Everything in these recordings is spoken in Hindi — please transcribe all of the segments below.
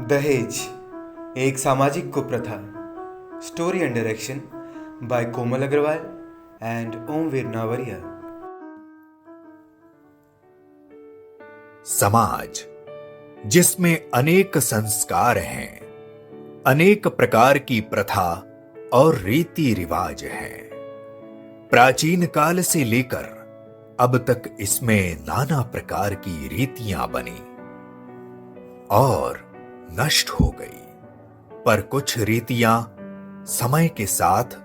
दहेज एक सामाजिक कुप्रथा। Story and direction by Komal Agarwal and Omveer Nawaria. समाज जिसमें अनेक संस्कार हैं, अनेक प्रकार की प्रथा और रीति रिवाज हैं। प्राचीन काल से लेकर अब तक इसमें नाना प्रकार की रीतियां बनी और नष्ट हो गई। पर कुछ रीतियां समय के साथ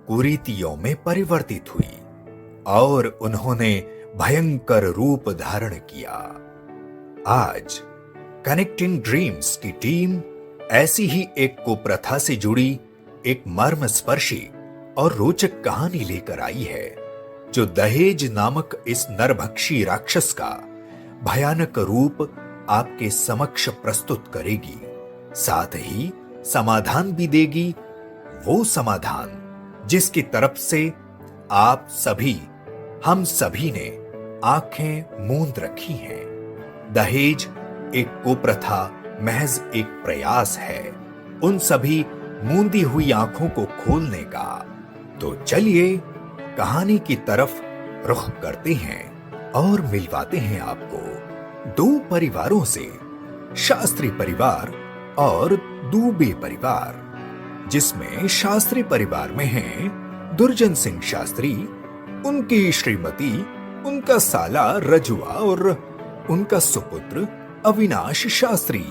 कुरीतियों में परिवर्तित हुई और उन्होंने भयंकर रूप धारण किया। आज कनेक्टिंग ड्रीम्स की टीम ऐसी ही एक कुप्रथा से जुड़ी एक मर्मस्पर्शी और रोचक कहानी लेकर आई है, जो दहेज नामक इस नरभक्षी राक्षस का भयानक रूप आपके समक्ष प्रस्तुत करेगी। साथ ही समाधान भी देगी, वो समाधान जिसकी तरफ से आप सभी, हम सभी ने आंखें मूंद रखी हैं। दहेज एक कुप्रथा महज एक प्रयास है उन सभी मूंदी हुई आंखों को खोलने का। तो चलिए कहानी की तरफ रुख करते हैं और मिलवाते हैं आपको दो परिवारों से, शास्त्री परिवार और दुबे परिवार, जिसमें शास्त्री परिवार में हैं दुर्जन सिंह शास्त्री, उनकी श्रीमती, उनका साला रजुआ और उनका सुपुत्र अविनाश शास्त्री,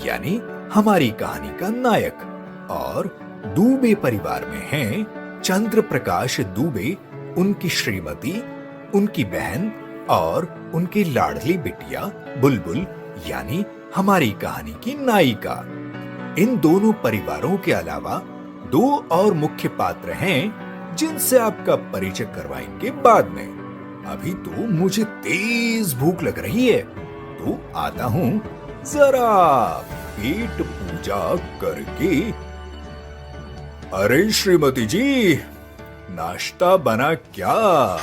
यानी हमारी कहानी का नायक। और दुबे परिवार में हैं चंद्र प्रकाश दुबे, उनकी श्रीमती, उनकी बहन और उनकी लाडली बिटिया बुलबुल, यानी हमारी कहानी की नायिका। इन दोनों परिवारों के अलावा दो और मुख्य पात्र हैं जिनसे आपका परिचय करवाएंगे बाद में। अभी तो मुझे तेज भूख लग रही है, तो आता हूं जरा पेट पूजा करके। अरे श्रीमती जी, नाश्ता बना क्या?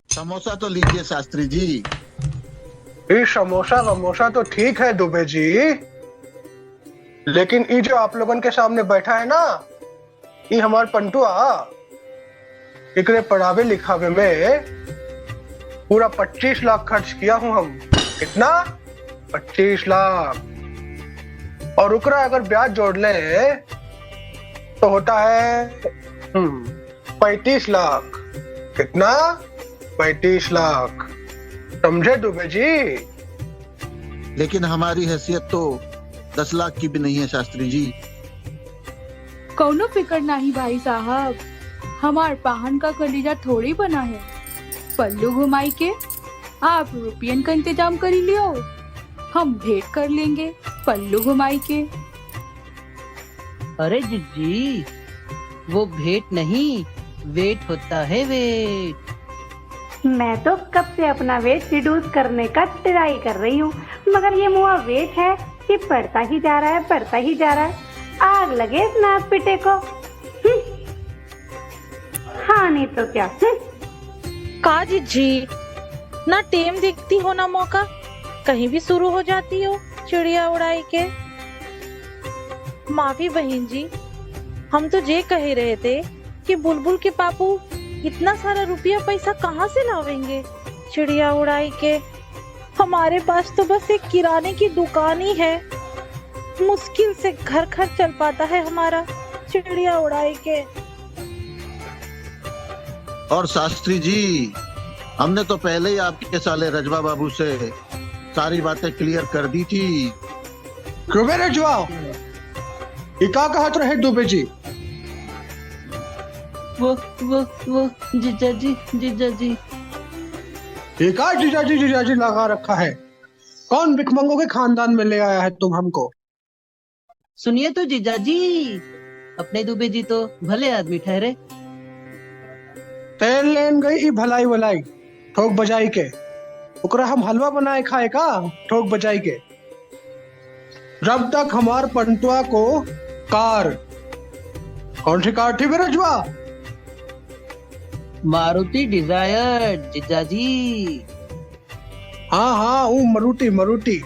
समोसा तो लीजिए शास्त्री जी। ये समोसा वमोसा तो ठीक है दुबे जी, लेकिन ये जो आप लोगन के सामने बैठा है ना, ये हमार पंटुआ एकरे पढ़ावे लिखावे में पूरा 25 लाख खर्च किया हूं हम। कितना? 25 लाख। और उकरा अगर ब्याज जोड़ ले तो होता है 35 लाख। कितना? 35 लाख। समझे दुबे जी? लेकिन हमारी हैसियत तो 10 लाख की भी नहीं है शास्त्री जी। कौनो फिक्र नहीं भाई साहब, हमार पाहन का कलीजा थोड़ी बना है। पल्लू घुमाई के आप रुपयन का इंतजाम कर लियो, हम भेंट कर लेंगे पल्लू घुमाई के। अरे जिज्जी, वो भेंट नहीं, वेट होता है, वेट। मैं तो कब से अपना वेट रिड्यूस करने का ट्राई कर रही हूँ, मगर ये मुआ वेट है कि बढ़ता ही जा रहा है, बढ़ता ही जा रहा है। आग लगे इस नाक पिटे को। हाँ नहीं तो क्या। का जी ना टेम देखती हो ना मौका, कहीं भी शुरू हो जाती हो चिड़िया उड़ाई के। माफी बहन जी, हम तो ये कह रहे थे कि बुलबुल के पापू इतना सारा रुपया पैसा कहाँ से लावेंगे चिड़िया उड़ाई के। हमारे पास तो बस एक किराने की दुकान ही है, मुश्किल से घर खर्च चल पाता है हमारा चिड़िया उड़ाई के। और शास्त्री जी, हमने तो पहले ही आपके साले रजवा बाबू से सारी बातें क्लियर कर दी थी। क्यों बे रजवा? ये क्या कहत रहे दुबे जी? वो जीजा जी। ये क्या जीजाजी लगा रखा है? कौन भिखमंगों के खानदान में ले आया है तुम हमको? सुनिए तो जीजा जी, अपने दुबे जी तो भले आदमी ठहरे। तेल लेन गई भलाई वलाई ठोक बजाई के, ओकरा हम हलवा बनाए खाए का ठोक बजाई के। जब तक हमार पंटुआ को कार, कौन सी कार थी रजवा? मारुति डिजायर जीजा जी। हाँ हाँ, वो मरूटी मरूटी।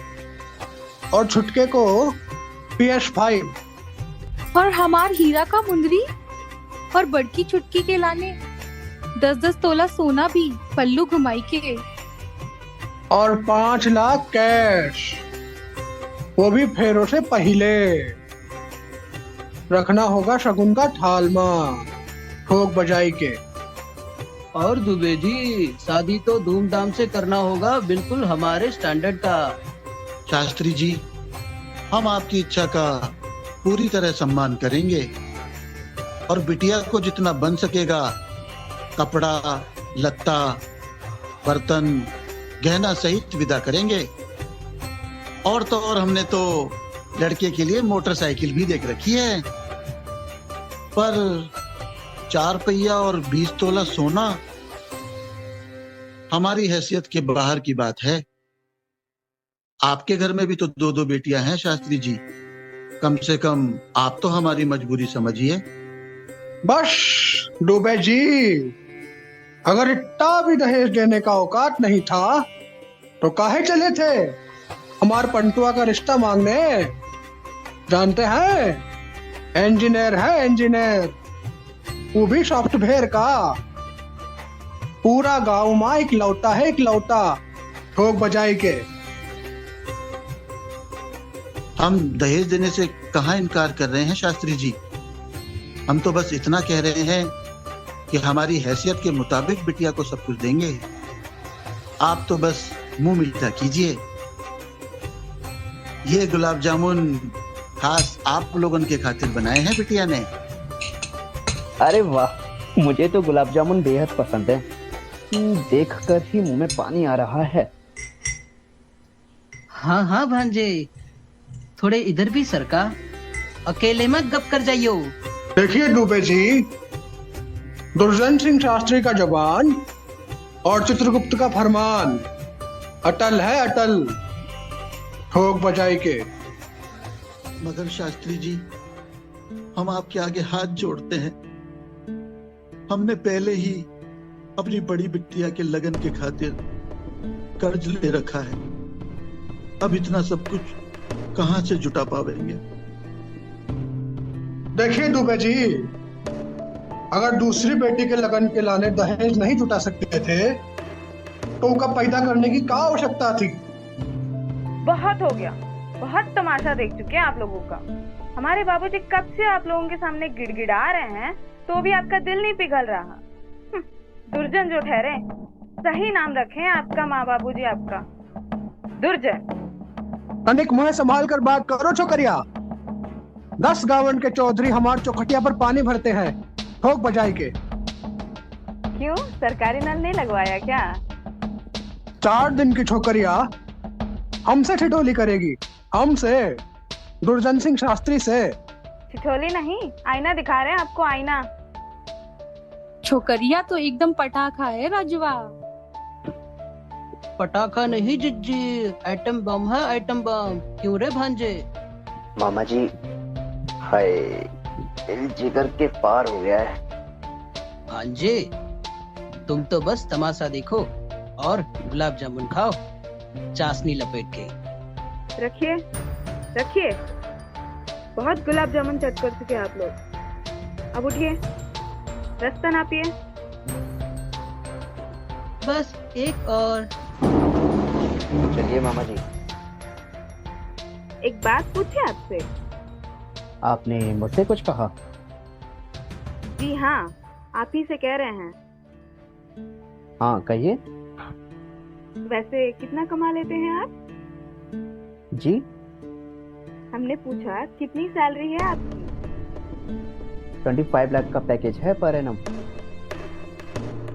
और छुटके को PS5। और हमार हीरा का मुंदरी और बड़की छुटकी के लाने 10-10 तोला सोना भी पल्लू घुमाई के। और 5 लाख कैश, वो भी फेरों से पहले। रखना होगा शगुन का थाल में, ठोक बजाई के। और दुबे जी, शादी तो धूमधाम से करना होगा, बिल्कुल हमारे स्टैंडर्ड का। शास्त्री जी, हम आपकी इच्छा का पूरी तरह सम्मान करेंगे और बिटिया को जितना बन सकेगा कपड़ा लत्ता बर्तन गहना सहित विदा करेंगे। और तो और हमने तो लड़के के लिए मोटरसाइकिल भी देख रखी है, पर 4 पहिया और 20 तोला सोना हमारी हैसियत के बाहर की बात है। आपके घर में भी तो 2-2 बेटियां हैं शास्त्री जी, कम से कम आप तो हमारी मजबूरी समझिए। बस डूबे जी, अगर इतना भी दहेज देने का औकात नहीं था तो काहे चले थे हमार पंटुआ का रिश्ता मांगने। जानते हैं, इंजीनियर है इंजीनियर, वो भी सॉफ्टवेयर का। पूरा गांव में इकलौता है इकलौता, ठोक बजाई के। हम दहेज देने से कहाँ इनकार कर रहे हैं शास्त्री जी, हम तो बस इतना कह रहे हैं कि हमारी हैसियत के मुताबिक बिटिया को सब कुछ देंगे। आप तो बस मुंह मीठा कीजिए। ये गुलाब जामुन खास आप लोगों के खातिर बनाए हैं बिटिया ने। अरे वाह, मुझे तो गुलाब जामुन बेहद पसंद है। देखकर ही मुंह में पानी आ रहा है। हाँ हाँ भांजे, थोड़े इधर भी सरका, अकेले मत गप कर जाइयो। देखिए डूबे जी, दुर्जन सिंह शास्त्री का जबान और चित्रगुप्त का फरमान अटल है अटल, ठोक बजाई के। मगर शास्त्री जी, हम आपके आगे हाथ जोड़ते हैं। हमने पहले ही अपनी बड़ी बिटिया के लगन के खातिर कर्ज ले रखा है, अब इतना सब कुछ कहां से जुटा पावेंगे। देखिए दुबे जी, अगर दूसरी बेटी के लगन के लाने दहेज नहीं जुटा सकते थे तो उनका पैदा करने की क्या आवश्यकता थी। बहुत हो गया, बहुत तमाशा देख चुके हैं आप लोगों का। हमारे बाबूजी कब से आप लोगों के सामने गिड़गिड़ा रहे हैं तो भी आपका दिल नहीं पिघल रहा। दुर्जन जो ठहरे, सही नाम रखें आपका माँ बाबूजी आपका, दुर्जन। तनिक मुंह संभाल कर बात करो छोकरिया। 10 गावन के चौधरी हमार चौखटिया पर पानी भरते हैं, ठोक बजाई के। क्यों, सरकारी नल नहीं लगवाया क्या? 4 दिन की छोकरिया हमसे ठिठोली करेगी, हमसे, दुर्जन सिंह शास्त्री से। ठिठोली नहीं, आईना दिखा रहे हैं आपको, आईना। छोकरिया तो एकदम पटाखा है राजवा। पटाखा नहीं जिज्जी, एटम बम है एटम बम। क्यों रे भांजे? मामा जी, हाय, दिल जिगर के पार हो गया है। भांजे, तुम तो बस तमाशा देखो और गुलाब जामुन खाओ, चाशनी लपेट के। रखिए रखिए, बहुत गुलाब जामुन चट कर चुके आप लोग। अब उठिए, रास्ता नापिए। बस एक और। चलिए मामा जी। एक बात पूछे आपसे। आपने मुझसे कुछ कहा? जी हाँ, आप ही से कह रहे हैं। हाँ कहिए। वैसे कितना कमा लेते हैं आप? जी, हमने पूछा कितनी सैलरी है आपकी? 25 लाख का पैकेज है पर एनम।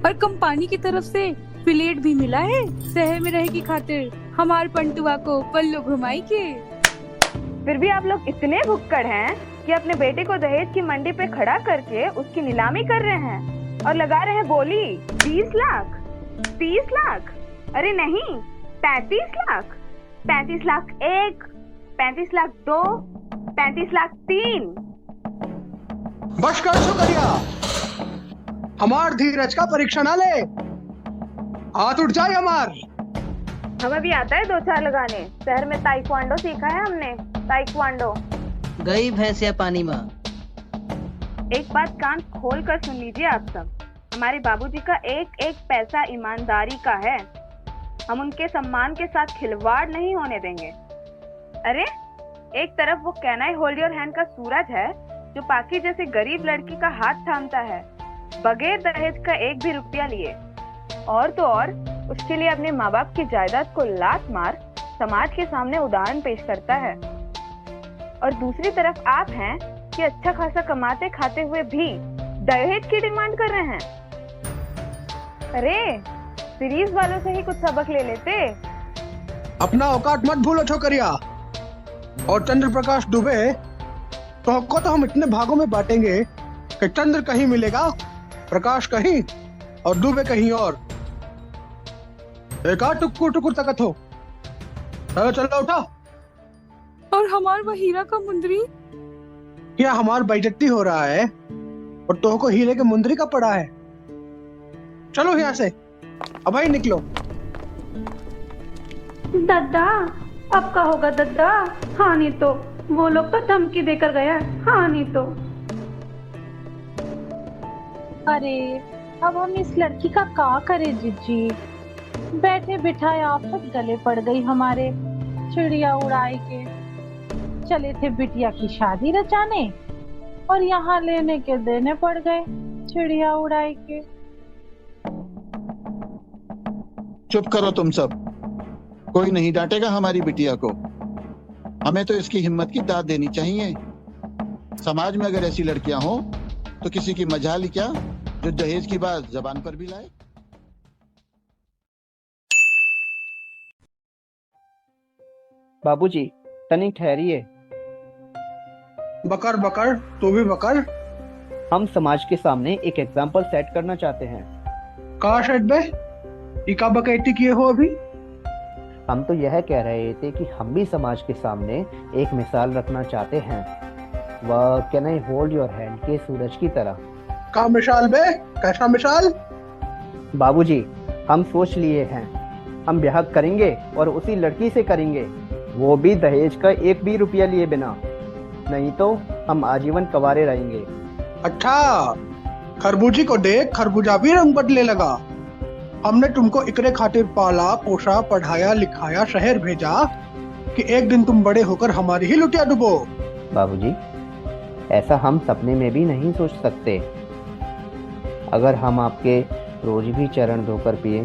और कंपनी की तरफ से प्लेट भी मिला है शहर में रहे की खातिर हमारे पंटुआ को पल्लू घुमाई के। फिर भी आप लोग इतने भुक्कड़ हैं कि अपने बेटे को दहेज की मंडी पे खड़ा करके उसकी नीलामी कर रहे हैं और लगा रहे हैं बोली 20 लाख, 30 लाख, अरे नहीं 35 लाख, 35 लाख 1, 35 लाख 2, 35 लाख 3। बस कर छोकरिया, हमार धीरज का परीक्षा ना ले, हाथ उठ जाए हमार। हमें भी आता है 2-4 लगाने। शहर में ताइक्वांडो सीखा है हमने, ताइक्वांडो। गई भैंसिया पानी में। एक बात कान खोल कर सुन लीजिए आप सब। हमारे बाबूजी का एक एक पैसा ईमानदारी का है। हम उनके सम्मान के साथ खिलवाड़ नहीं होने देंगे। अरे एक तरफ वो can I hold your hand का सूरज है जो पाकी जैसे गरीब लड़की का हाथ थामता है बगैर दहेज का एक भी रुपया लिए, और तो और उसके लिए अपने माँ बाप की जायदाद को लात मार समाज के सामने उदाहरण पेश करता है। और दूसरी तरफ आप हैं कि अच्छा खासा कमाते खाते हुए भी दहेज की डिमांड कर रहे हैं। अरे सीरीज वालों से ही कुछ सबक ले लेते। अपना औकात मत भूलो छोकरिया। और चंद्र प्रकाश दुबे को तो हम इतने भागों में बांटेंगे कि चंद्र कहीं मिलेगा, प्रकाश कहीं और दुबे कहीं और। एक टुकुर टुकुर तकत हो। चलो चलो उठा। और हमार वो हीरा का मुंदरी? क्या हमार बेइज्जती हो रहा है और तो को हीरे के मुंदरी का पड़ा है? चलो यहाँ से, अब ही निकलो। दादा अब का होगा दादा? हाँ नहीं तो वो लोग तो धमकी देकर गया। हाँ नहीं तो। अरे अब हम इस लड़की का का करें जीजी? बैठे बिठाए आफत गले पड़ गई हमारे। चिड़िया उड़ाई के चले थे बिटिया की शादी रचाने और यहाँ लेने के देने पड़ गए चिड़िया उड़ाई के। चुप करो तुम सब। कोई नहीं डांटेगा हमारी बिटिया को। हमें तो इसकी हिम्मत की दाद देनी चाहिए। समाज में अगर ऐसी लड़कियां हो तो किसी की मजाल ही क्या जो दहेज की बात जबान पर भी लाए। बाबूजी तनिक ठहरिए। बकर बकर तू भी बकर। हम समाज के सामने एक एग्जाम्पल सेट करना चाहते हैं। कहा सेट बे? इका बकैती किए हो अभी? हम तो यह कह रहे थे कि हम भी समाज के सामने एक मिसाल रखना चाहते हैं, वह can I hold your hand के सूरज की तरह। का मिसाल बे? कैसा मिसाल? बाबूजी हम सोच लिए हैं, हम ब्याह करेंगे और उसी लड़की से करेंगे, वो भी दहेज का एक भी रुपया लिए बिना। नहीं तो हम आजीवन कवारे रहेंगे। अच्छा, खरबूजी को देख खरबूजा भी रंग बदले लगा। हमने तुमको इकरे खातिर पाला पोसा पढ़ाया लिखाया शहर भेजा कि एक दिन तुम बड़े होकर हमारी ही लुटिया डुबो। बाबूजी ऐसा हम सपने में भी नहीं सोच सकते। अगर हम आपके रोज भी चरण धोकर पिए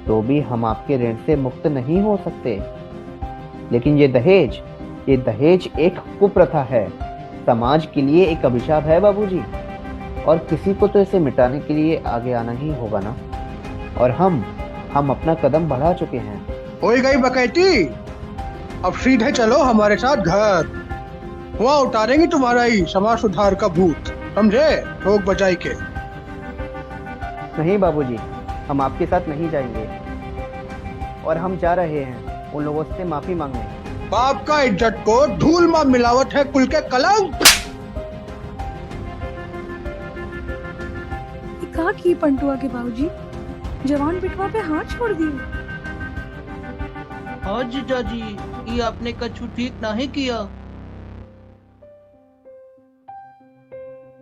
तो भी हम आपके ऋण से मुक्त नहीं हो सकते। लेकिन ये दहेज एक कुप्रथा है, समाज के लिए एक अभिशाप है बाबूजी, और किसी को तो इसे मिटाने के लिए आगे आना ही होगा ना। और हम अपना कदम बढ़ा चुके हैं। हो गई बकैती, अब सीधे चलो हमारे साथ घर। वहाँ उतारेंगे तुम्हारा ही समाज सुधार का भूत, समझे? ठोक बजाई के। नहीं बाबूजी, हम आपके साथ नहीं जाएंगे और हम जा रहे हैं उन लोगों से माफी मांगने। बाप का इज्जत को धूल में मिलावट है कुल के कलंक। कहा की पंटुआ के बाबूजी जवान बिटवा पे हाथ छोड़ दिए। हाँ जीजा जी, ये आपने कछु ठीक नहीं किया।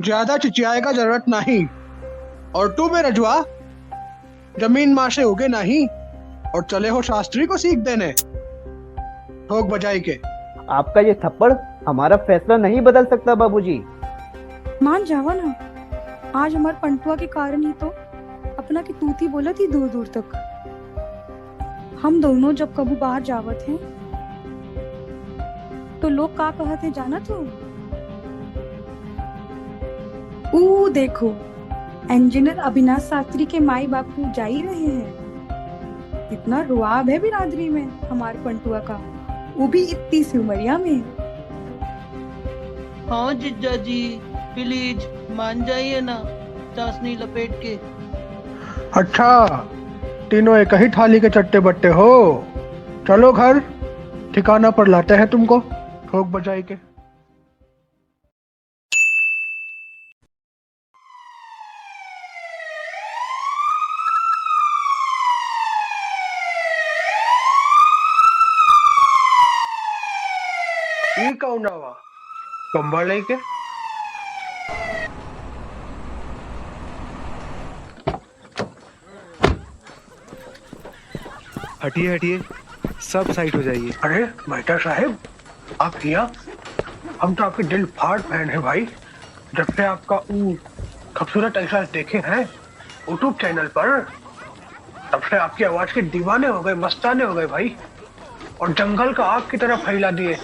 ज्यादा चिचियाए का जरूरत नहीं। और तू बे रजवा, जमीन माँ से उगे नहीं और चले हो शास्त्री को सीख देने, ठोक बजाई के। आपका ये थप्पड़ हमारा फैसला नहीं बदल सकता बाबूजी। मान जावा ना, आज हमारे पंटुआ के कारण ही तो अपना की तूती बोला थी दूर दूर तक। हम दोनों जब कबू बाहर जावत हैं तो लोग का कहते जाना तो ऊ देखो इंजीनियर अविनाश शास्त्री के माई बापू जा ही रहे हैं। इतना रुआब है बिरादरी में हमारे पंटुआ का, वो भी इतनी सी उमरिया में। हाँ जीजा जी प्लीज मान जाइए ना, चाशनी लपेट के। अच्छा, तीनों एक ही थाली के चट्टे बट्टे हो। चलो घर, ठिकाना पर लाते हैं तुमको, ठोक बजाई के। ई कौन आवा कंबल लेके? हटिए हटिए, सब साइड हो जाइए। अरे मेहता साहब, आप किया? हम तो आपके दिल फाड़ फैन है भाई। जब से आपका खूबसूरत एहसास देखे हैं यूट्यूब चैनल पर, तब से आपकी आवाज के दीवाने हो गए, मस्ताने हो गए भाई। और जंगल का आग की तरह फैला दिए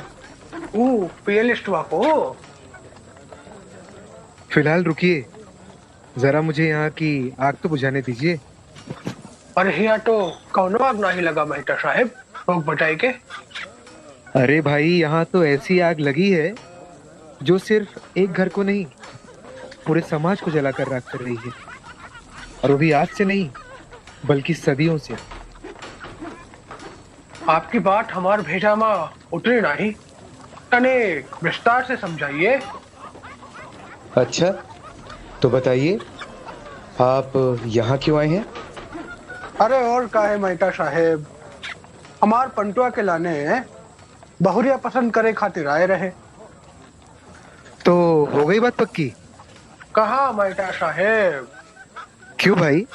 प्लेलिस्टवा को। फिलहाल रुकिए, जरा मुझे यहाँ की आग तो बुझाने दीजिए। अरे यहाँ तो कौनो आग नहीं लगा मेहता साहब, लोग बताए के। अरे भाई, यहाँ तो ऐसी आग लगी है जो सिर्फ एक घर को नहीं, पूरे समाज को जलाकर राख कर रही है। और वो भी आज से नहीं, बल्कि सदियों से। आपकी बात हमार भेजा में उतरी नहीं, तने विस्तार से समझाइए। अच्छा, तो बताइए आप यहाँ क्यों आए हैं? अरे और का है मेहता साहेब, हमार पंटुआ के लाने बहुरिया पसंद करे खातिर आए रहे। तो हो गई बात पक्की? कहा मेहता साहेब? क्यों भाई,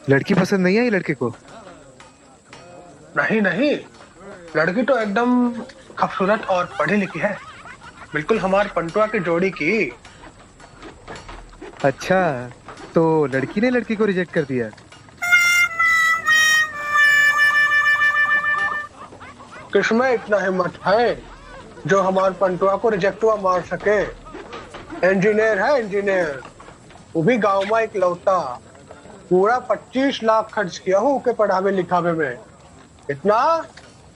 लड़की पसंद नहीं आई लड़के को? नहीं नहीं, लड़की तो एकदम खूबसूरत और पढ़ी लिखी है, बिल्कुल हमार पंटुआ की जोड़ी की। अच्छा, तो लड़की ने लड़की को रिजेक्ट कर दिया? किसमें इतना हिम्मत है जो हमार पंटुआ को रिजेक्टुआ मार सके? इंजीनियर है इंजीनियर, वो भी गांव में एक लौता। पूरा 25 लाख खर्च किया हूँ के पढ़ावे लिखावे में। कितना?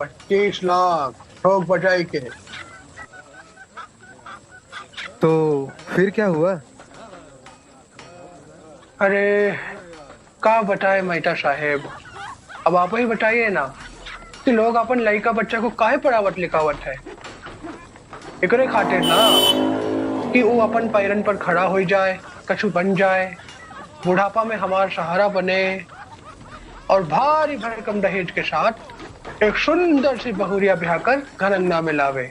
25 लाख, ठोक बजाई के। तो फिर क्या हुआ? अरे का बताए मेहता साहेब, अब आप ही बताइए ना कि लोग अपन लड़का बच्चा को काहे पढ़ावत लिखावत है। एकरे खातिर ना कि वो अपन पैरन पर खड़ा हो जाए, कछु बन जाए, बुढ़ापा में हमारा सहारा बने और भारी भरकम दहेज के साथ एक सुंदर सी बहुरिया ब्याह कर घर अंगना में लावे,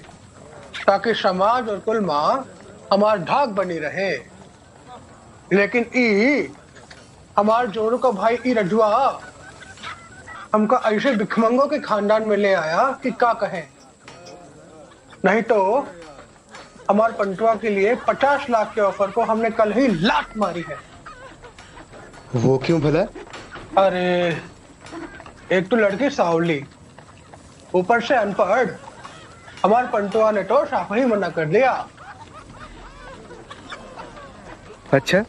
ताकि समाज और कुल माँ हमार धाक बनी रहे। लेकिन ई हमार जोरू का भाई ई रजुआ हमका ऐसे भिखमंगों के खानदान में ले आया कि क्या कहें। नहीं तो हमार पंटुआ के लिए 50 लाख के ऑफर को हमने कल ही लात मारी है। वो क्यों भला? अरे एक तो लड़की सावली, ऊपर से अनपढ़। हमार पंटुआ ने तो साफ ही मना कर दिया। अच्छा,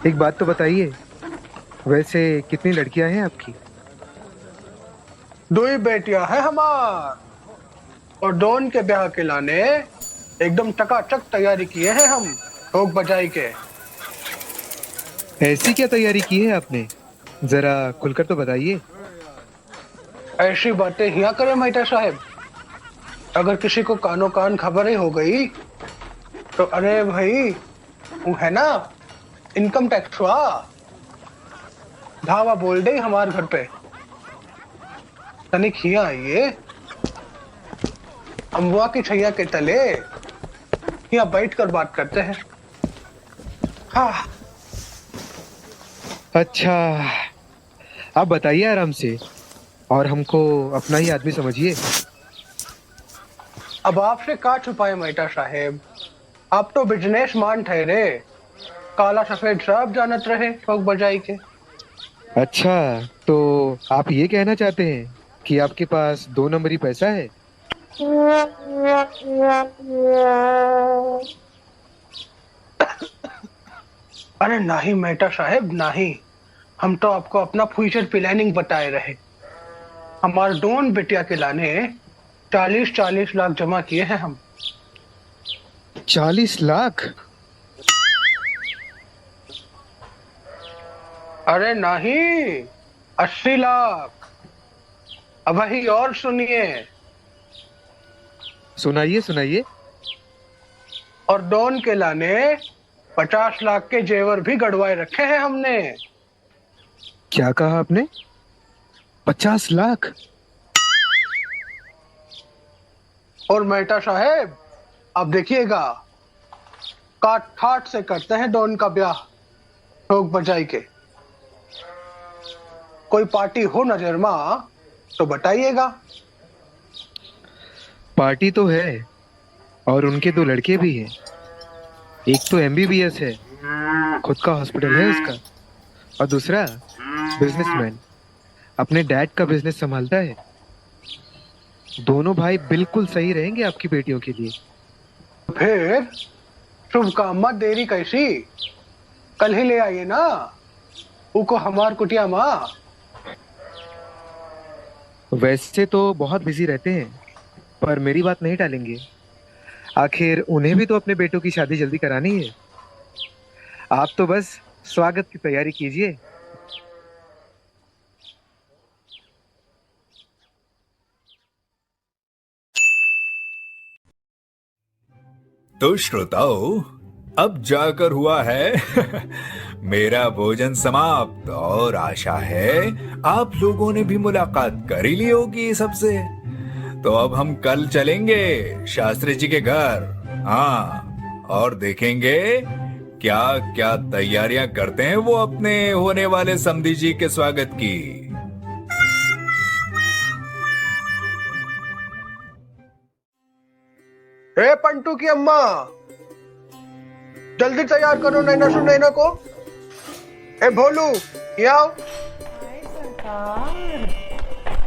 एक बात तो बताइए, वैसे कितनी लड़कियां हैं आपकी? 2 बेटियां हैं हमार, और दोनों के ब्याह के लाने एकदम चकाचक तैयारी किए हैं हम, ठोक बजाई के। ऐसी क्या तैयारी की है आपने, जरा खुलकर तो बताइए। ऐसी बातें हिया करे मेहता साहब, अगर किसी को कानो कान खबर ही हो गई तो अरे भाई वो है ना इनकम टैक्स हुआ, धावा बोल दे हमारे घर पे। तनिक हिया आइए, अम्बुआ की छैया के तले यहाँ बैठ कर बात करते हैं। हाँ अच्छा, आप बताइए आराम से, और हमको अपना ही आदमी समझिए। अब आपसे का छुपाए मेहता साहेब, आप तो बिजनेस मान ठहरे, काला सफेद सब जानत रहे ठोक बजाई के। अच्छा, तो आप ये कहना चाहते हैं कि आपके पास 2 नंबरी पैसा है? अरे नहीं मेहता साहेब नहीं, हम तो आपको अपना फ्यूचर प्लानिंग बताए रहे। हमारे दोनों बेटिया के लाने 40-40 लाख जमा किए हैं हम। 40 लाख? अरे नहीं, 80 लाख। अब ही और सुनिए। सुनाइए सुनाइए। और दोनों के लाने 50 लाख के जेवर भी गड़वाए रखे हैं हमने। क्या कहा आपने? 50 लाख? और मेहता साहेब, अब देखिएगा, काट ठाट से करते हैं डॉन का ब्याह, ठोक बजाई के। कोई पार्टी हो नजर में तो बताइएगा। पार्टी तो है, और उनके 2 लड़के भी हैं। एक तो MBBS है, खुद का हॉस्पिटल है उसका, और दूसरा बिजनेसमैन, अपने डैड का बिजनेस संभालता है। दोनों भाई बिल्कुल सही रहेंगे आपकी बेटियों के लिए। फिर शुभकामना देरी कैसी, कल ही ले आइए ना उको हमार कुटिया माँ। वैसे तो बहुत बिजी रहते हैं, पर मेरी बात नहीं टालेंगे। आखिर उन्हें भी तो अपने बेटों की शादी जल्दी करानी है। आप तो बस स्वागत की तैयारी कीजिए। तो श्रोताओं, अब जाकर हुआ है मेरा भोजन समाप्त, और आशा है आप लोगों ने भी मुलाकात कर ही ली होगी सबसे। तो अब हम कल चलेंगे शास्त्री जी के घर, हाँ, और देखेंगे क्या क्या तैयारियां करते हैं वो अपने होने वाले समधी जी के स्वागत की। हे पंटू की अम्मा, जल्दी तैयार करो नैना सुनैना को। ए भोलू, ये आओ,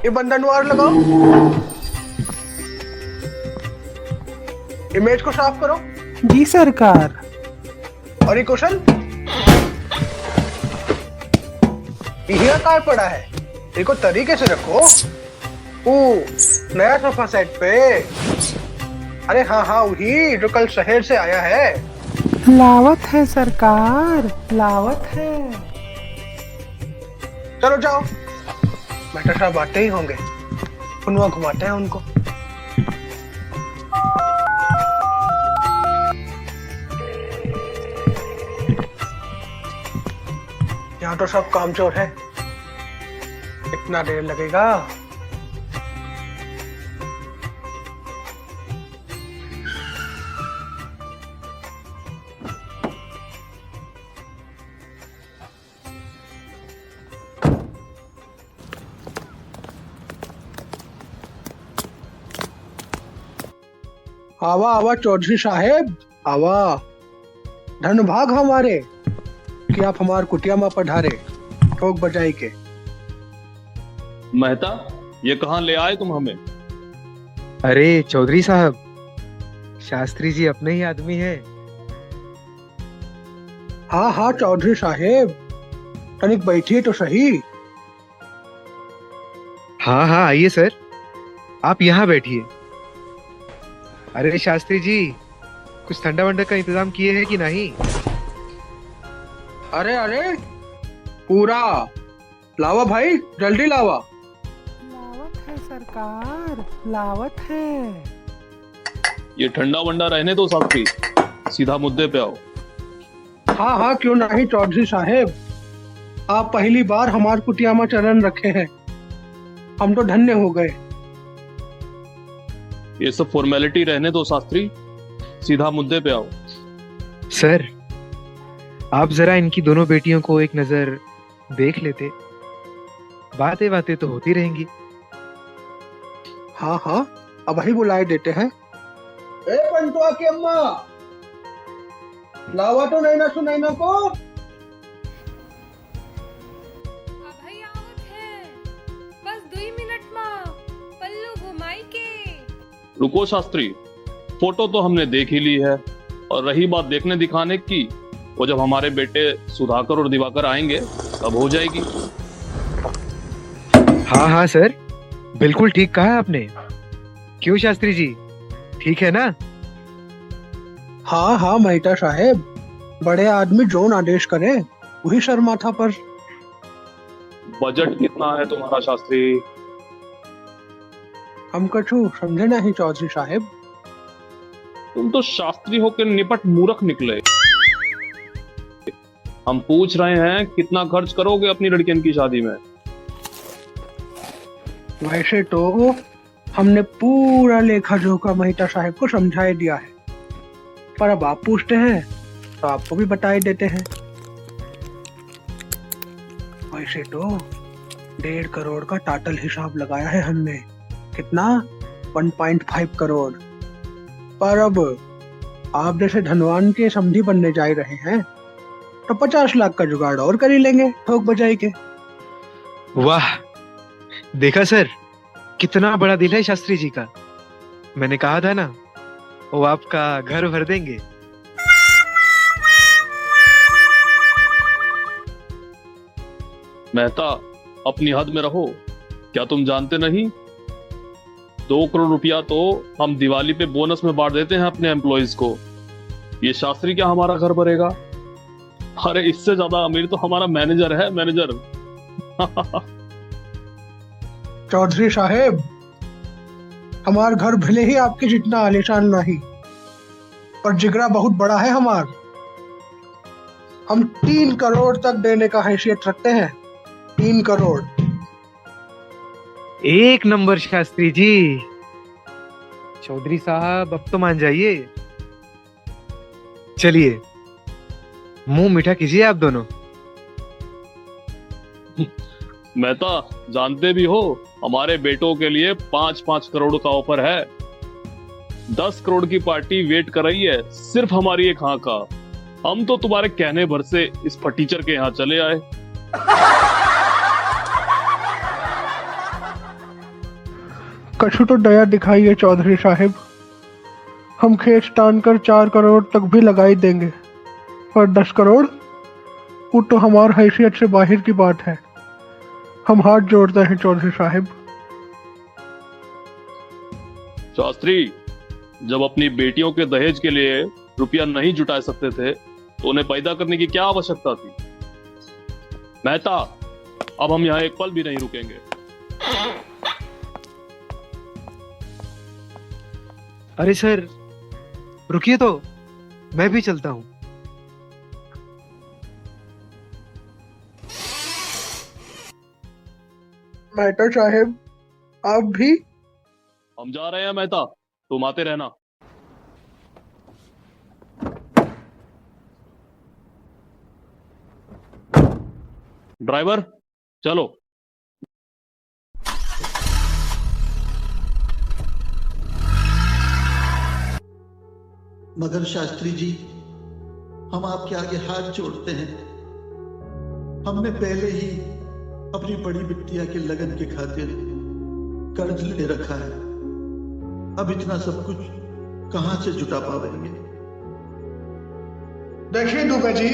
ये बंधनवार लगाओ, इमेज को साफ करो। जी सरकार। और ये कुशल, यह कार पड़ा है, इसको तरीके से रखो। नया सोफा सेट पे। अरे हाँ हाँ, वही जो कल शहर से आया है। लावत है सरकार, लावत है। चलो जाओ, बेटा साहब आते ही होंगे, खुनवा घुमाते हैं उनको। यहाँ तो सब कामचोर है, इतना देर लगेगा। आवा आवा चौधरी साहेब, आवा। धन भाग हमारे कि आप हमार कुटिया में पधारे, ठोक बजाई के। मेहता, ये कहाँ ले आए तुम हमें? अरे चौधरी साहब, शास्त्री जी अपने ही आदमी हैं। हाँ हाँ चौधरी साहेब, तनिक बैठिए तो सही। हाँ हाँ आइए सर, आप यहाँ बैठिए। अरे शास्त्री जी, कुछ ठंडा वंडा का इंतजाम किए हैं कि नहीं? अरे अरे, पूरा लावा भाई, जल्दी लावा। लावत है सरकार, लावत है। ये ठंडा वंडा रहने दो साथी, सीधा मुद्दे पे आओ। हाँ हाँ क्यों नहीं चौधरी साहेब, आप पहली बार हमार कुटिया में चरण रखे हैं, हम तो धन्य हो गए। ये सब फॉर्मेलिटी रहने दो शास्त्री, सीधा मुद्दे पे आओ। सर, आप जरा इनकी दोनों बेटियों को एक नजर देख लेते, बातें बातें तो होती रहेंगी। हाँ हाँ, अब ही बुलाए देते हैं। ए पंटुआ की अम्मा, लावा तो नैना सुनैना को। अभई आवत है, बस 2 मिनट में पल्लू घुमाई के। रुको शास्त्री, फोटो तो हमने देख ही ली है, और रही बात देखने दिखाने की, वो जब हमारे बेटे सुधाकर और दिवाकर आएंगे तब हो जाएगी। हाँ हाँ सर, बिल्कुल ठीक कहा आपने। क्यों शास्त्री जी, ठीक है ना? हाँ हाँ मेहता साहेब, बड़े आदमी जो आदेश करे वही सर माथा पर। बजट कितना है तुम्हारा शास्त्री? हम कछु समझे नहीं चौधरी साहेब। तुम तो शास्त्री होकर निपट मूर्ख निकले। हम पूछ रहे हैं कितना खर्च करोगे अपनी लड़कियन की शादी में? वैसे तो हमने पूरा लेखा जोखा मेहता साहब को समझा दिया है, पर अब आप पूछते हैं तो आपको भी बता ही देते हैं। वैसे तो 1.5 करोड़ का टोटल हिसाब लगाया है हमने। कितना? 1.5 करोड़। पर अब आप जैसे धनवान के समधी बनने जा रहे हैं तो 50 लाख का जुगाड़ और कर ही लेंगे ठोक बजाई के। वाह, देखा सर, कितना बड़ा दिल है शास्त्री जी का। मैंने कहा था ना, वो आपका घर भर देंगे। मेहता, अपनी हद में रहो। क्या तुम जानते नहीं, 2 करोड़ रुपया तो हम दिवाली पे बोनस में बांट देते हैं अपने एम्प्लॉइज को। ये शास्त्री क्या हमारा घर भरेगा? अरे इससे ज्यादा अमीर तो हमारा मैनेजर है, मैनेजर। चौधरी साहेब, हमार घर भले ही आपके जितना आलीशान नहीं, पर जिगरा बहुत बड़ा है हमार। हम 3 करोड़ तक देने का हैसियत रखते हैं। 3 करोड़। एक नंबर शास्त्री जी। चौधरी साहब, अब तो मान जाइए। चलिए, मुंह मीठा कीजिए आप दोनों। मेहता, जानते भी हो हमारे बेटों के लिए 5-5 करोड़ का ऑफर है। 10 करोड़ की पार्टी वेट कर रही है सिर्फ हमारी एक हाँ का। हम तो तुम्हारे कहने भर से इस फटीचर के यहाँ चले आए। कछु तो दया दिखाइए चौधरी साहब। हम खेत तान कर 4 करोड़ तक भी लगा ही देंगे, पर 10 करोड़ वो तो हमारी हैसियत से बाहर की बात है। हम हाथ जोड़ते हैं चौधरी साहब। शास्त्री, जब अपनी बेटियों के दहेज के लिए रुपया नहीं जुटा सकते थे तो उन्हें पैदा करने की क्या आवश्यकता थी? मेहता, अब हम यहाँ एक पल भी नहीं रुकेंगे। अरे सर, रुकिए तो, मैं भी चलता हूँ। मेहता साहब, आप भी? हम जा रहे हैं मेहता, तुम आते रहना। ड्राइवर, चलो। मगर शास्त्री जी, हम आपके आगे हाथ जोड़ते हैं। हमने पहले ही अपनी बड़ी बिटिया के लगन के खातिर कर्ज ले रखा है। अब इतना सब कुछ कहां से जुटा पाएंगे? देखिए दुबे जी,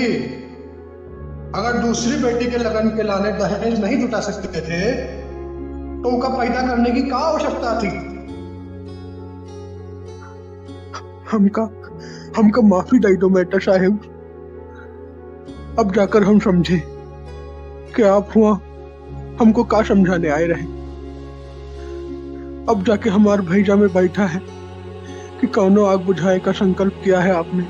अगर दूसरी बेटी के लगन के लाने दहेज नहीं जुटा सकते थे तो उनका पैदा करने की क्या आवश्यकता थी? हमका माफी दे दो मेहता साहब। अब जाकर हम समझे कि आप हुआ हमको क्या समझाने आए रहे। अब जाके हमारे भैया में बैठा है कि कौनो आग बुझाए का संकल्प किया है आपने।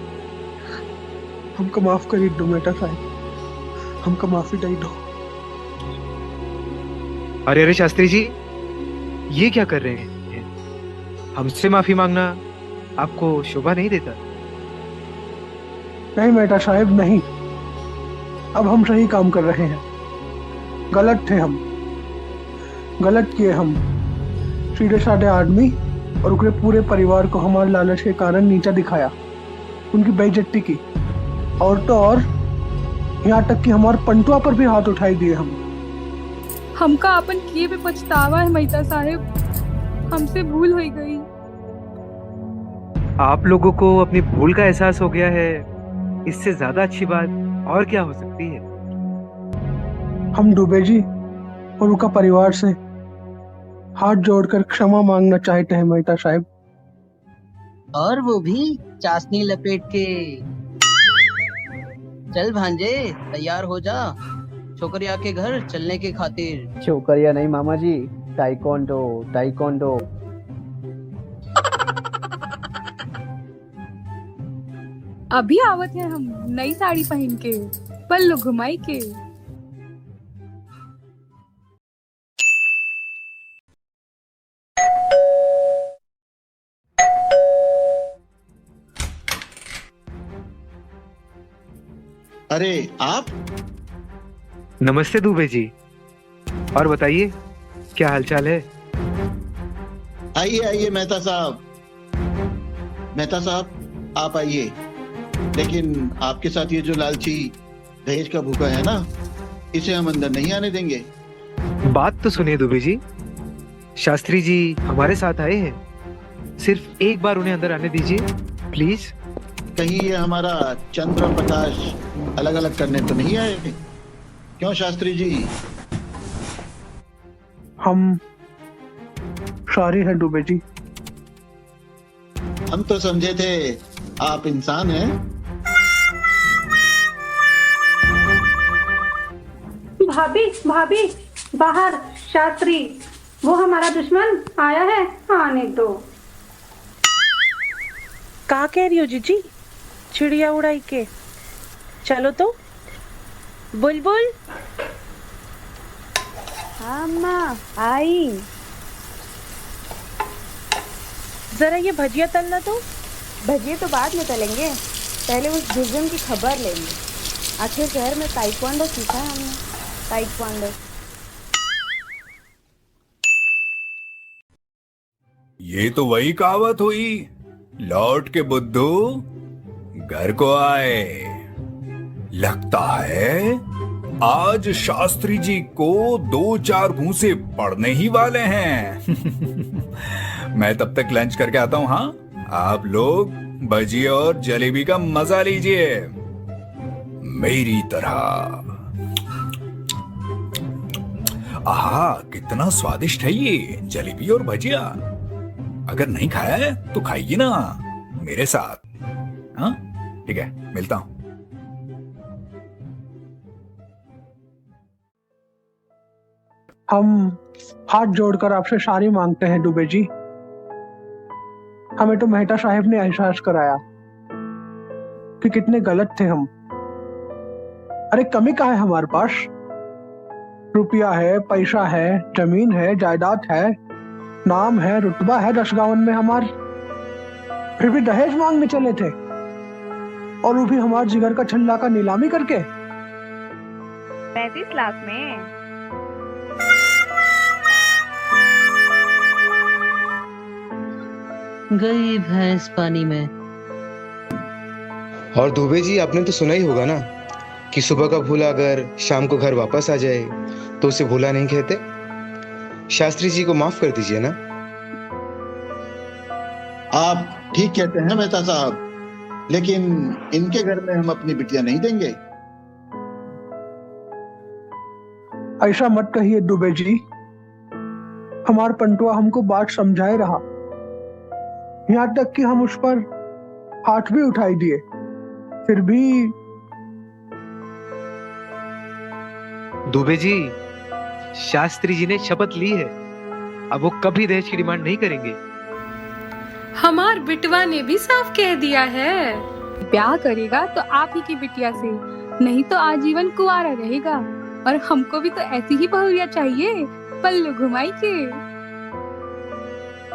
हमको माफ करी दो मेहता साहब, हमको माफी दे दो। अरे अरे शास्त्री जी, ये क्या कर रहे हैं? हमसे माफी मांगना आपको शोभा नहीं देता? नहीं मेहता साहब, नहीं। अब हम सही काम कर रहे हैं। गलत थे हम, गलत किए हम। सीधे साधे आदमी और उनके पूरे परिवार को हमारे लालच के कारण नीचा दिखाया, उनकी बेइज्जती की, और तो और यहाँ तक कि हमारे पंटुआ पर भी हाथ उठाई दिए हम। हमका अपन किए पे पछतावा है मेहता साहब, हमसे भूल हो गई। आप लोगों को अपनी भूल का एहसास हो गया है, इससे ज्यादा अच्छी बात और क्या हो सकती है? हम दुबे जी और उनका परिवार से हाथ जोड़कर क्षमा मांगना चाहते हैं मेहता साहब। और वो भी चाशनी लपेट के। चल भांजे, तैयार हो जा, छोकरिया के घर चलने के खातिर। छोकरिया नहीं मामा जी, टाइकोंडो टाइकोंडो। अभी आवत है हम नई साड़ी पहन के, पल्लू घुमाई के। अरे आप? नमस्ते दुबे जी। और बताइए क्या हालचाल है? आइए आइए मेहता साहब। मेहता साहब आप आइए। लेकिन आपके साथ ये जो लालची दहेज का भूखा है ना, इसे हम अंदर नहीं आने देंगे। बात तो सुनिए दुबे जी, शास्त्री जी हमारे साथ आए हैं, सिर्फ एक बार उन्हें अंदर आने दीजिए प्लीज। कहीं ये हमारा चंद्र और प्रकाश अलग अलग करने तो नहीं आए? क्यों शास्त्री जी? हम सॉरी है दुबे जी। हम तो समझे थे आप इंसान हैं। भाभी भाभी, बाहर शास्त्री, वो हमारा दुश्मन आया है, आने दो। का कह रही हो जीजी? चिड़िया उड़ाई के चलो तो। बुलबुल। हाँ माँ आई। जरा ये भजिया तलना तो। भजिए तो बाद में तलेंगे, पहले उस दुर्जन की खबर लेंगे। आखिर शहर में ताइक्वांडो सीखा है हमने, ताइक्वांडो। ये तो वही कहावत हुई, लौट के बुद्धू घर को आए। लगता है आज शास्त्री जी को 2-4 भूसे पड़ने ही वाले हैं। मैं तब तक लंच करके आता हूं। हाँ, आप लोग भजिया और जलेबी का मजा लीजिए मेरी तरह। आहा, कितना स्वादिष्ट है ये जलेबी और भजिया। अगर नहीं खाया है तो खाइए ना मेरे साथ। हाँ ठीक है, मिलता हूं। हम हाथ जोड़कर आपसे सारी मांगते हैं दुबे जी। हमें तो मेहता साहब ने एहसास कराया कि कितने गलत थे हम। अरे कमी कहाँ है हमारे पास? रुपया है, पैसा है, जमीन है, जायदाद है, नाम है, रुतबा है 10 गांव में हमार। फिर भी दहेज मांगने चले थे, और वो भी हमारे जिगर का छल्ला का नीलामी करके। 35 लाख में। गई भैंस पानी में। और दुबे जी आपने तो सुना ही होगा ना कि सुबह का भूला अगर शाम को घर वापस आ जाए तो उसे भूला नहीं कहते। शास्त्री जी को माफ कर दीजिए ना। आप ठीक कहते हैं मेहता साहब, लेकिन इनके घर में हम अपनी बिटिया नहीं देंगे। ऐसा मत कहिए दुबे जी। हमार पंटुआ हमको बात समझाए रहा, यहाँ तक कि हम उस पर हाथ भी उठाई दिए, फिर भी। दुबे जी, शास्त्री जी ने शपथ ली है, अब वो कभी दहेज की डिमांड नहीं करेंगे। हमार बिटवा ने भी साफ कह दिया है, ब्याह करेगा तो आप ही की बिटिया से, नहीं तो आजीवन कुंवारा रहेगा। और हमको भी तो ऐसी ही बहुरिया चाहिए, पल्लू घुमाई के।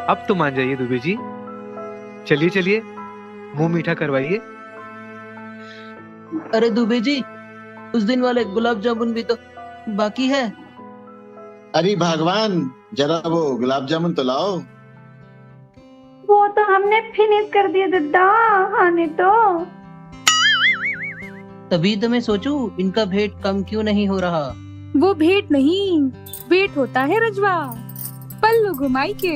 अब तो मान जाइए दुबे जी, चलिए चलिए मुंह मीठा करवाइए। अरे दुबे जी, उस दिन वाले गुलाब जामुन भी तो बाकी है। अरे भगवान, जरा वो गुलाब जामुन तो लाओ। वो तो हमने फिनिश कर दिया दद्दा, आने दो। तभी तो मैं सोचूं इनका भेंट कम क्यों नहीं हो रहा। वो भेंट नहीं, वेट होता है रजवा, पल्लू घुमाई के।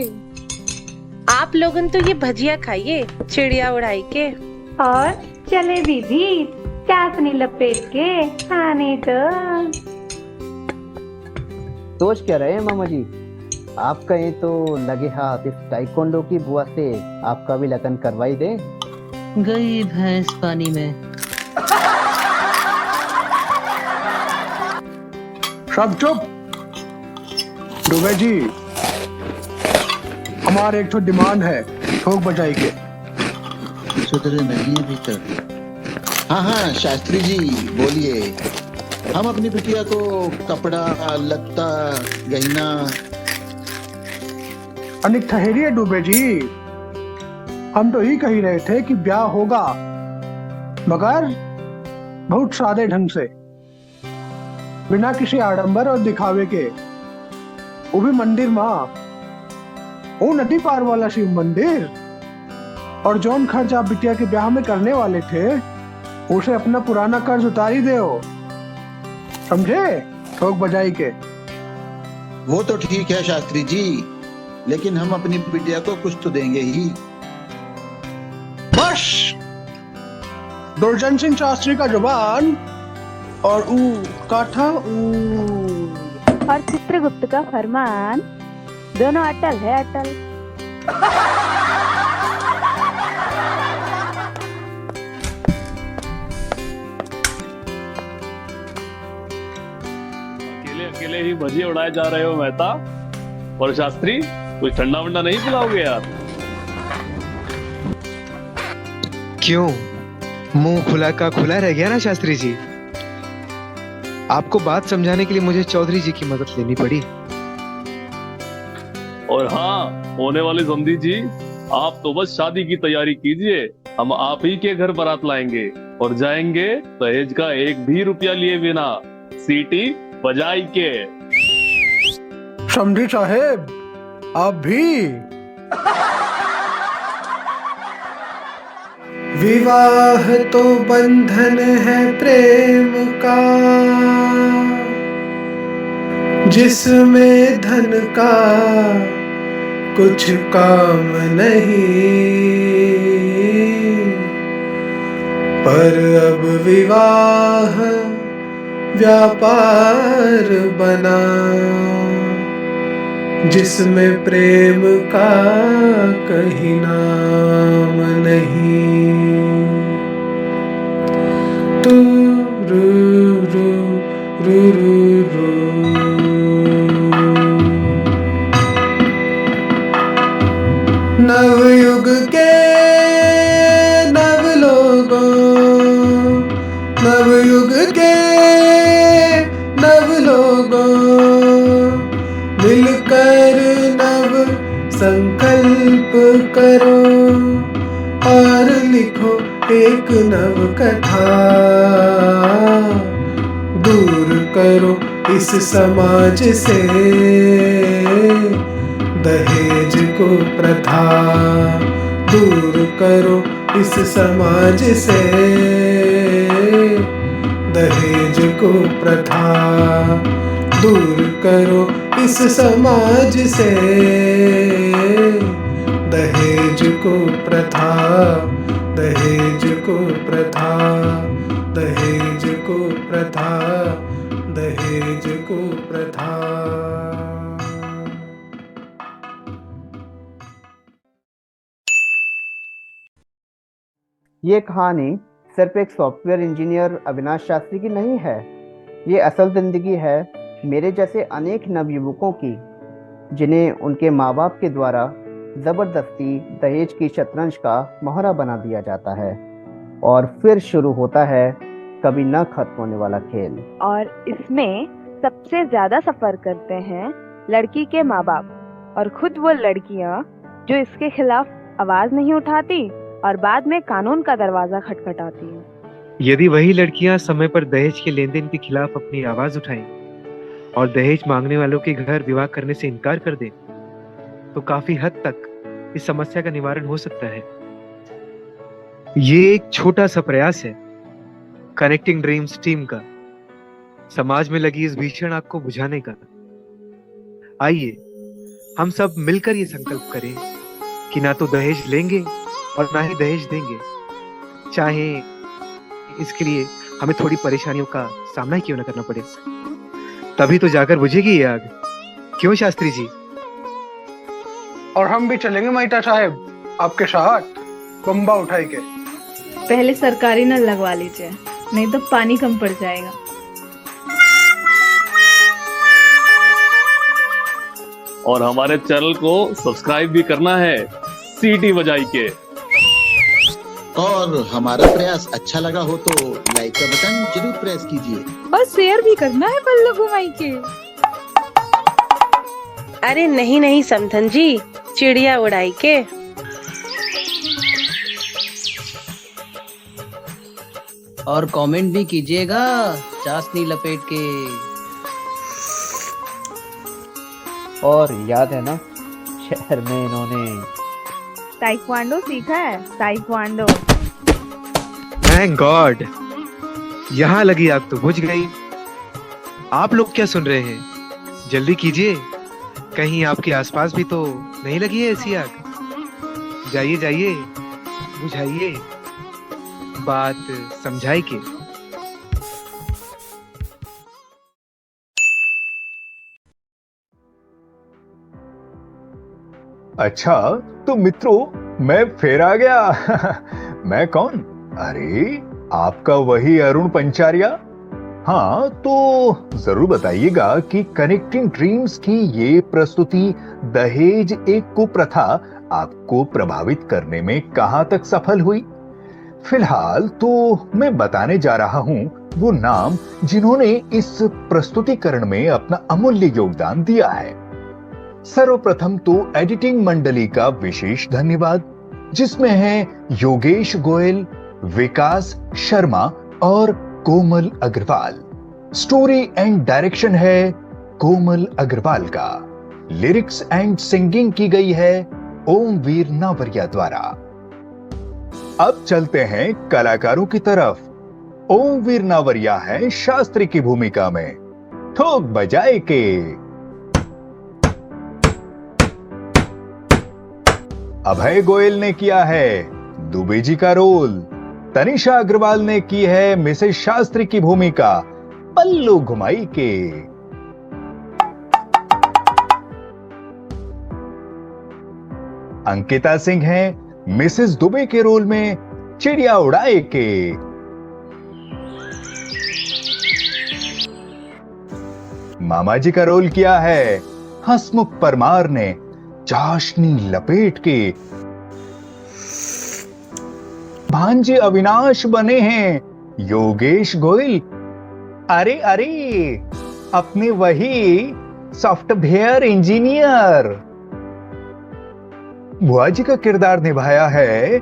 आप लोगन तो ये भजिया खाइए चिड़िया उड़ाई के, और जलेबी भी चाशनी लपेट के, आने दो। सोच क्या रहे हैं मामा जी? आप कहें तो लगे हाथ इस ताइक्वांडो की बुआ से आपका भी लगन करवाई दे। गई भैंस पानी में। सब चुप। दुबे जी, हमारे एक तो डिमांड है ठोक बजाई के। सुधरे नहीं अभी तक। हाँ हाँ शास्त्री जी बोलिए। हम अपनी बिटिया को कपड़ा, लत्ता, गहना। अनिक ठहरिए दुबे जी, हम तो ही कही रहे थे कि ब्याह होगा, मगर बहुत सादे ढंग से, बिना किसी आडंबर और दिखावे के। वो भी मंदिर माँ, वो नदी पार वाला शिव मंदिर। और जौन खर्च आप बिटिया के ब्याह में करने वाले थे, उसे अपना पुराना कर्ज उतारी दो, समझे? ठोक बजाई के। वो तो ठीक है शास्त्री जी, लेकिन हम अपनी बिटिया को कुछ तो देंगे ही। बस दुर्जन सिंह शास्त्री का जुबान और काठा और चित्रगुप्त का फरमान, दोनों अटल है, अटल। अकेले अकेले ही भजिए उड़ाए जा रहे हो मेहता। और शास्त्री, कुछ ठंडा वंडा नहीं पिलाओगे यार? क्यों, मुंह खुला का खुला रह गया ना शास्त्री जी। आपको बात समझाने के लिए मुझे चौधरी जी की मदद लेनी पड़ी। और हाँ, होने वाले समधी जी, आप तो बस शादी की तैयारी कीजिए। हम आप ही के घर बारात लाएंगे और जाएंगे दहेज का 1 भी रुपया लिए बिना, सीटी बजाई के। समझी साहेब, आप भी। विवाह तो बंधन है प्रेम का, जिसमें धन का कुछ काम नहीं। पर अब विवाह व्यापार बना, जिसमें प्रेम का कहीं नाम नहीं। तू रू रू रू रू रू। नवयुग के नव लोगों, नवयुग के नव लोगों, मिलकर नव संकल्प करो और लिखो एक नव कथा। दूर करो इस समाज से दहेज को प्रथा। दूर करो इस समाज से दहेज को प्रथा। दूर करो इस समाज से दहेज को प्रथा। दहेज को प्रथा। दहेज को प्रथा। दहेज को प्रथा। ये कहानी सिर्फ एक सॉफ्टवेयर इंजीनियर अविनाश शास्त्री की नहीं है। ये असल जिंदगी है मेरे जैसे अनेक नवयुवकों की, जिन्हें उनके माँ बाप के द्वारा ज़बरदस्ती दहेज की शतरंज का मोहरा बना दिया जाता है और फिर शुरू होता है कभी न खत्म होने वाला खेल। और इसमें सबसे ज्यादा सफर करते हैं लड़की के माँ बाप और खुद वो लड़कियाँ जो इसके खिलाफ आवाज नहीं उठाती और बाद में कानून का दरवाजा खटखटाती है। यदि वही लड़कियां समय पर दहेज के लेन देन के खिलाफ अपनी आवाज उठाएं और दहेज मांगने वालों के घर विवाह करने से इनकार कर दें, तो काफी हद तक इस समस्या का निवारण हो सकता है। ये एक छोटा सा प्रयास है कनेक्टिंग ड्रीम्स टीम का, समाज में लगी इस भीषण आग को बुझाने का। आइए हम सब मिलकर ये संकल्प करें कि ना तो दहेज लेंगे और ना ही दहेज देंगे, चाहे इसके लिए हमें थोड़ी परेशानियों का सामना क्यों न करना पड़े। तभी तो जाकर बुझेगी ये आग। क्यों शास्त्री जी? और हम भी चलेंगे मेहता साहब आपके साथ, बम्बा उठाए के। पहले सरकारी नल लगवा लीजिए, नहीं तो पानी कम पड़ जाएगा। और हमारे चैनल को सब्सक्राइब भी करना है, सीटी बजाई के। और हमारा प्रयास अच्छा लगा हो तो लाइक का बटन जरूर प्रेस कीजिए और शेयर भी करना है पल्लू घुमाई के। अरे नहीं नहीं समधन जी, चिड़िया उड़ाई के। और कमेंट भी कीजिएगा चाशनी लपेट के। और याद है ना, शहर में इन्होंने ताइक्वांडो सीखा है, ताइक्वांडो। थैंक गॉड, यहाँ लगी आग तो बुझ गई। आप लोग क्या सुन रहे हैं? जल्दी कीजिए, कहीं आपके आसपास भी तो नहीं लगी है ऐसी आग। जाइए जाइए, बुझाइए, बात समझाई के। अच्छा तो मित्रों, मैं फिर आ गया। मैं कौन? अरे आपका वही अरुण पंचारिया। हाँ, तो जरूर बताइएगा कि कनेक्टिंग ड्रीम्स की ये प्रस्तुति दहेज एक कुप्रथा आपको प्रभावित करने में कहां तक सफल हुई। फिलहाल तो मैं बताने जा रहा हूं वो नाम जिन्होंने इस प्रस्तुतिकरण में अपना अमूल्य योगदान दिया है। सर्वप्रथम तो एडिटिंग मंडली का विशेष धन्यवाद, जिसमें हैं योगेश गोयल, विकास शर्मा और कोमल अग्रवाल। स्टोरी एंड डायरेक्शन है कोमल अग्रवाल का। लिरिक्स एंड सिंगिंग की गई है ओमवीर नावरिया द्वारा। अब चलते हैं कलाकारों की तरफ। ओमवीर नावरिया है शास्त्री की भूमिका में, ठोक बजाए के। अभय गोयल ने किया है दुबे जी का रोल। तनिषा अग्रवाल ने की है मिसेस शास्त्री की भूमिका, पल्लू घुमाई के। अंकिता सिंह हैं मिसेस दुबे के रोल में, चिड़िया उड़ाए के। मामा जी का रोल किया है हसमुख परमार ने, चाशनी लपेट के। भांजे अविनाश बने हैं योगेश गोयल। अरे अरे, अपने वही सॉफ्टवेयर इंजीनियर। बुआ जी का किरदार निभाया है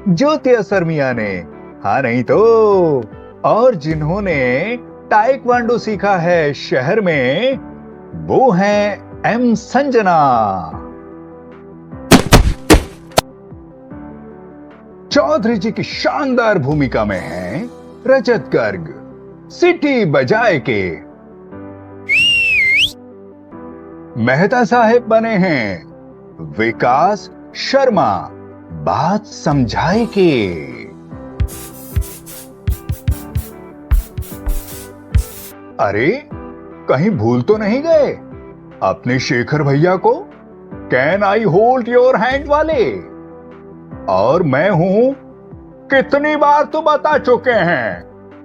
ज्योति सरमिया ने। हाँ नहीं तो। और जिन्होंने ताइक्वांडो सीखा है शहर में, वो हैं एम संजना। चौधरी जी की शानदार भूमिका में हैं रजत गर्ग, सिटी बजाए के। मेहता साहेब बने हैं विकास शर्मा, बात समझाए के। अरे कहीं भूल तो नहीं गए अपने शेखर भैया को, can I hold your hand वाले। और मैं हूं, कितनी बार तो बता चुके हैं,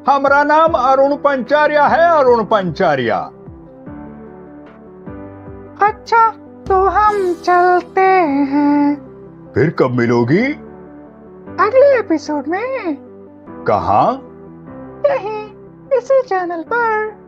हमारा नाम अरुण पंचारिया है, अरुण पंचारिया। अच्छा तो हम चलते हैं। फिर कब मिलोगी? अगले एपिसोड में। कहां? यहीं इसी चैनल पर।